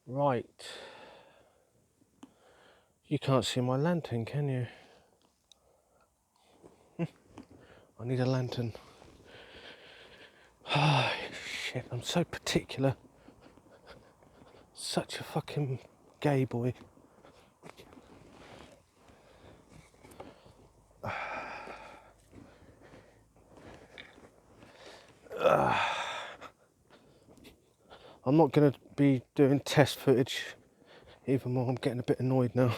Right. You can't see my lantern, can you? I need a lantern. Ah, shit, I'm so particular. Such a fucking gay boy. I'm not going to be doing test footage even more. I'm getting a bit annoyed now.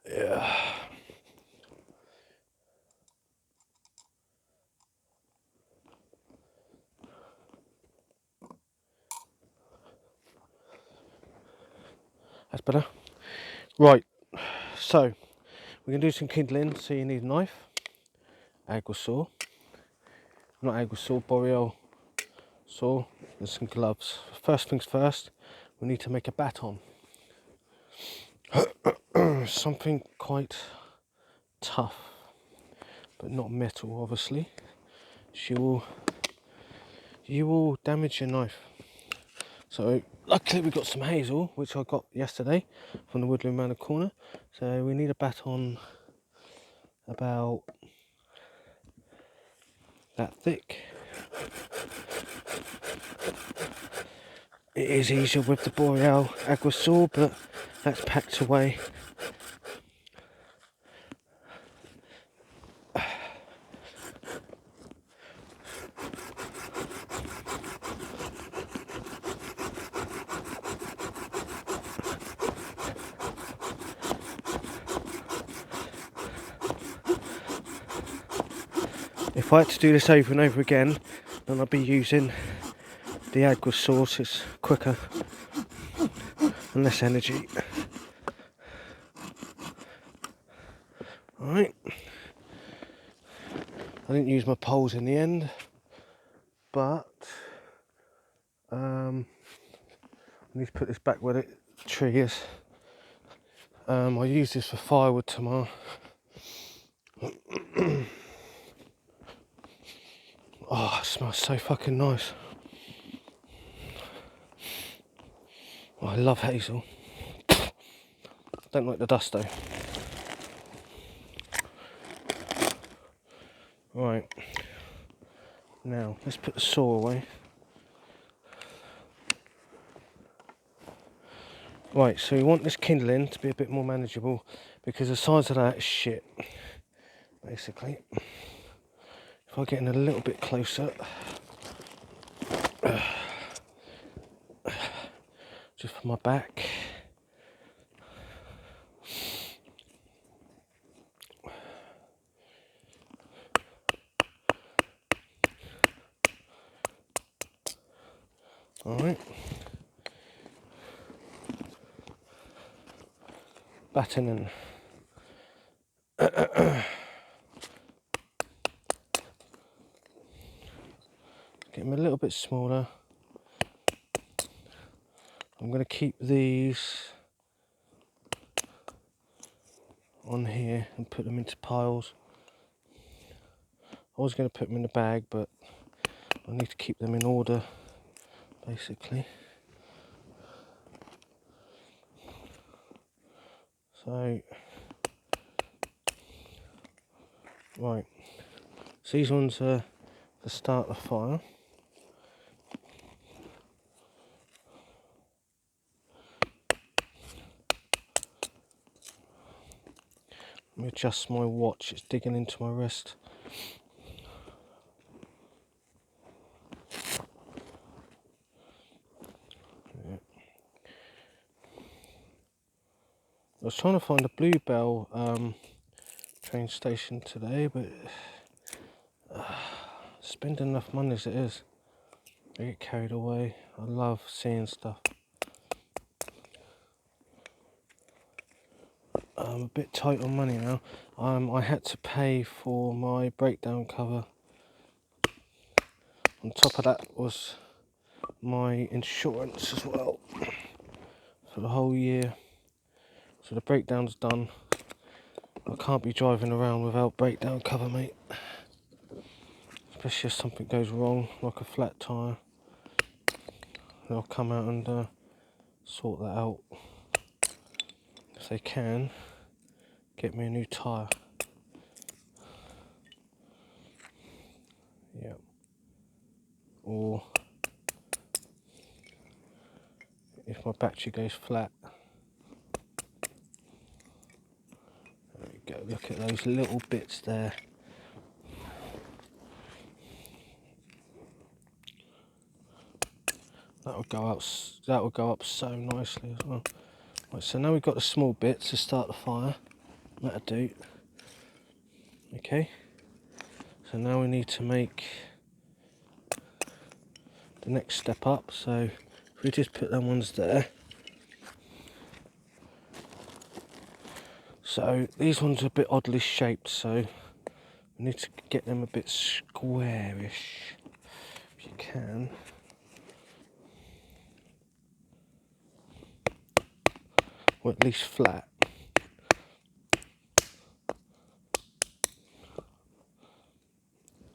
Yeah. That's better. Right, so we're going to do some kindling. So you need a knife, agua saw, not agua saw, boreal saw, and some gloves. First things first, we need to make a baton. Something quite tough, but not metal, obviously. You will damage your knife. So luckily we got some hazel, which I got yesterday from the woodland around the corner. So we need a baton about that thick. It is easier with the boreal agua saw, but that's packed away. If I had to do this over and over again, then I'd be using the agua saw. It's quicker and less energy. Alright. I didn't use my poles in the end, but I need to put this back where the tree is. I'll use this for firewood tomorrow. Oh, it smells so fucking nice. Oh, I love hazel. Don't like the dust though. Right. Now, let's put the saw away. Right, so we want this kindling to be a bit more manageable because the size of that is shit, basically. If I get in a little bit closer, just for my back. Alright. Battoning. Get them a little bit smaller. I'm going to keep these on here and put them into piles. I was going to put them in a bag, but I need to keep them in order, basically. So, right. So these ones are to start the fire. Let me adjust my watch, it's digging into my wrist. Yeah. I was trying to find a Bluebell train station today, but spending enough money as it is, I get carried away. I love seeing stuff. I'm a bit tight on money now. I had to pay for my breakdown cover. On top of that was my insurance as well. for the whole year. So the breakdown's done. I can't be driving around without breakdown cover, mate. Especially if something goes wrong, like a flat tyre. They'll come out and sort that out. If they can, get me a new tyre. Yeah. Or if my battery goes flat. There we go, look at those little bits there. That will go up so nicely as well. Right, so now we've got the small bits to start the fire. That'll do. Okay. So now we need to make the next step up. So if we just put them ones there. So these ones are a bit oddly shaped, so we need to get them a bit squarish, if you can. Or at least flat.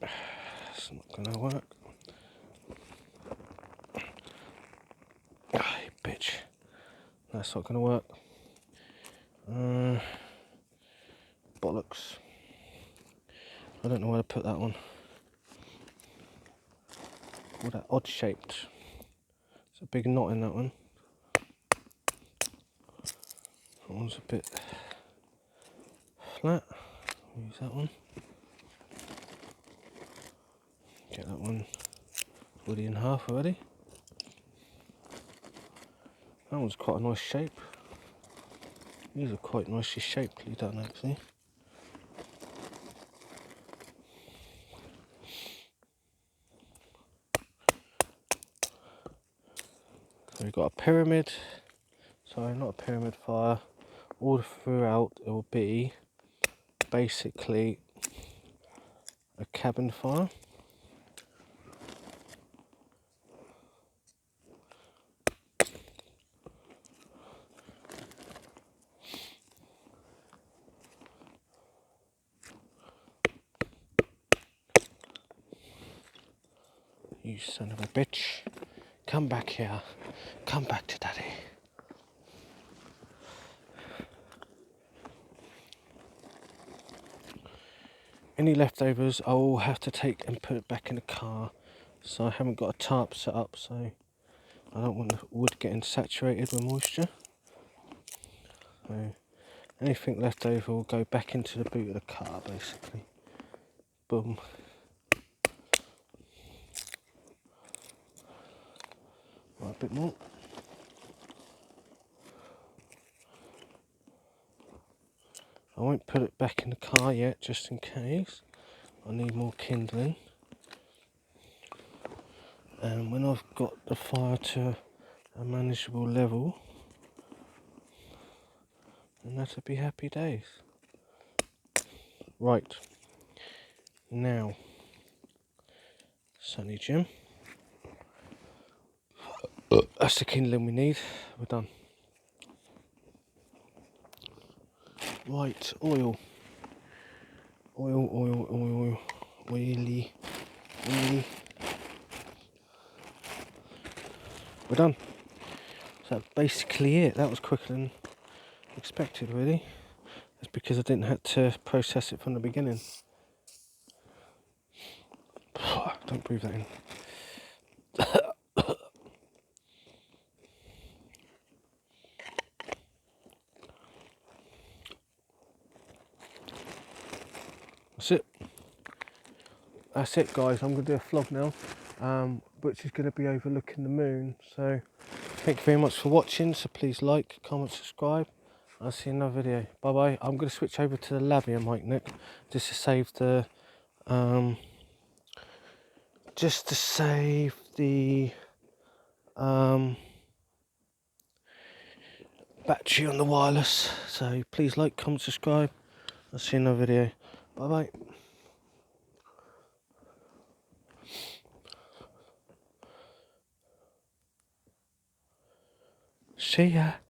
That's not going to work. Ah, you bitch. That's not going to work. Bollocks. I don't know where to put that one. All that odd shaped. There's a big knot in that one. That one's a bit flat. Use that one. Get that one already in half already. That one's quite a nice shape. These are quite nicely shapedly done actually. So we've got a pyramid. Sorry, not a pyramid fire. All throughout it will be basically a cabin fire. You son of a bitch. Come back here. Come back to daddy. Any leftovers I will have to take and put it back in the car. So I haven't got a tarp set up, so I don't want the wood getting saturated with moisture. So anything left over will go back into the boot of the car basically. Boom. Right, a bit more. I won't put it back in the car yet, just in case. I need more kindling. And when I've got the fire to a manageable level, then that'll be happy days. Right. Now, Sunny Jim. That's the kindling we need. We're done. Right, oil. Oily. We're done. So that's basically it. That was quicker than expected, really. That's because I didn't have to process it from the beginning. Don't breathe that in. That's it. That's it, guys. I'm going to do a vlog now, which is going to be overlooking the moon. So thank you very much for watching. So please like, comment, subscribe. I'll see you in another video. Bye bye. I'm going to switch over to the lavier mic next, just to save the battery on the wireless. So please like, comment, subscribe. I'll see you in another video. Bye bye. See ya.